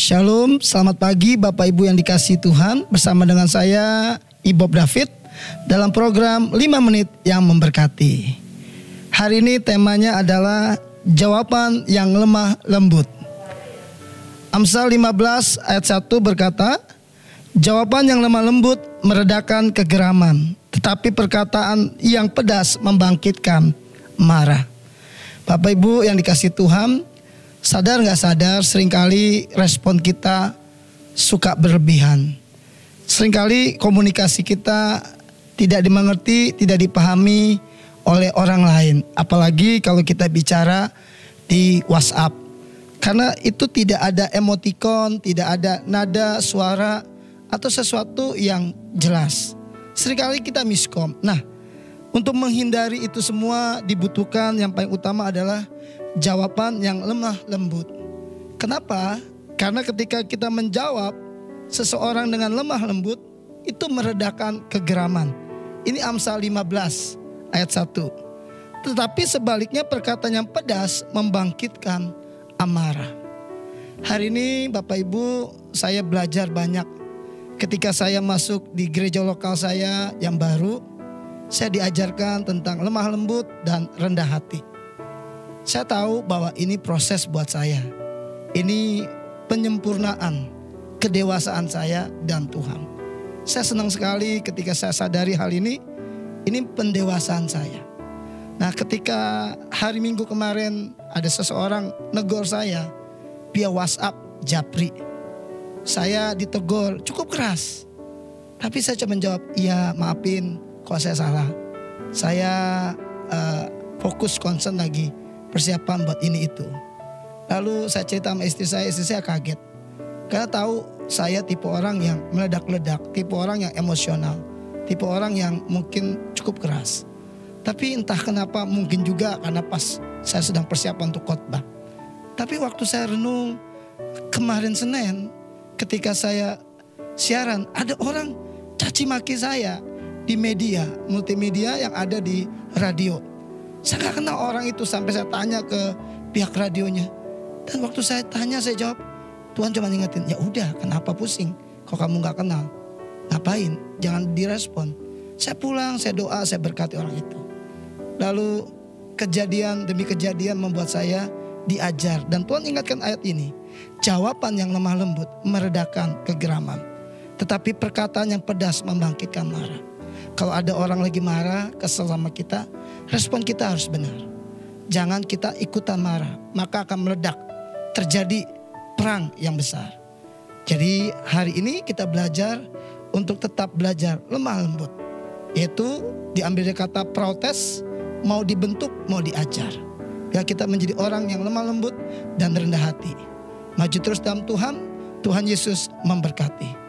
Shalom, selamat pagi Bapak Ibu yang dikasihi Tuhan. Bersama dengan saya Ibob David dalam program 5 menit yang memberkati. Hari ini temanya adalah jawaban yang lemah lembut. Amsal 15 ayat 1 berkata, jawaban yang lemah lembut meredakan kegeraman, tetapi perkataan yang pedas membangkitkan marah. Bapak Ibu yang dikasihi Tuhan, sadar gak sadar seringkali respon kita suka berlebihan. Seringkali komunikasi kita tidak dimengerti, tidak dipahami oleh orang lain. Apalagi kalau kita bicara di WhatsApp. Karena itu tidak ada emoticon, tidak ada nada, suara, atau sesuatu yang jelas. Seringkali kita miskom. Nah, untuk menghindari itu semua dibutuhkan yang paling utama adalah jawaban yang lemah lembut. Kenapa? Karena ketika kita menjawab seseorang dengan lemah lembut, itu meredakan kegeraman. Ini Amsal 15 ayat 1. Tetapi sebaliknya perkataan yang pedas membangkitkan amarah. Hari ini Bapak Ibu, saya belajar banyak. Ketika saya masuk di gereja lokal saya yang baru, saya diajarkan tentang lemah lembut dan rendah hati. Saya tahu bahwa ini proses buat saya. Ini penyempurnaan kedewasaan saya dan Tuhan. Saya senang sekali ketika saya sadari hal ini pendewasaan saya. Nah, ketika hari Minggu kemarin ada seseorang negor saya via WhatsApp japri. Saya ditegur cukup keras. Tapi saya cuma menjawab, iya maafin kalau saya salah. Saya fokus concern lagi. Persiapan buat ini itu. Lalu saya cerita sama istri saya kaget. Karena tahu saya tipe orang yang meledak-ledak, tipe orang yang emosional, tipe orang yang mungkin cukup keras. Tapi entah kenapa, mungkin juga karena pas saya sedang persiapan untuk khotbah. Tapi waktu saya renung kemarin Senin, ketika saya siaran, ada orang caci maki saya di media, multimedia yang ada di radio. Saya gak kenal orang itu sampai saya tanya ke pihak radionya. Dan waktu saya tanya, saya jawab, Tuhan cuma ingetin, ya udah kenapa pusing kalau kamu gak kenal. Ngapain? Jangan direspon. Saya pulang, saya doa, saya berkati orang itu. Lalu kejadian demi kejadian membuat saya diajar. Dan Tuhan ingatkan ayat ini. Jawaban yang lemah lembut meredakan kegeraman. Tetapi perkataan yang pedas membangkitkan marah. Kalau ada orang lagi marah, kesel sama kita, respon kita harus benar. Jangan kita ikutan marah, maka akan meledak. Terjadi perang yang besar. Jadi hari ini kita belajar untuk tetap belajar lemah lembut. Yaitu diambil dari kata protes, mau dibentuk, mau diajar. Biar kita menjadi orang yang lemah lembut dan rendah hati. Maju terus dalam Tuhan, Tuhan Yesus memberkati.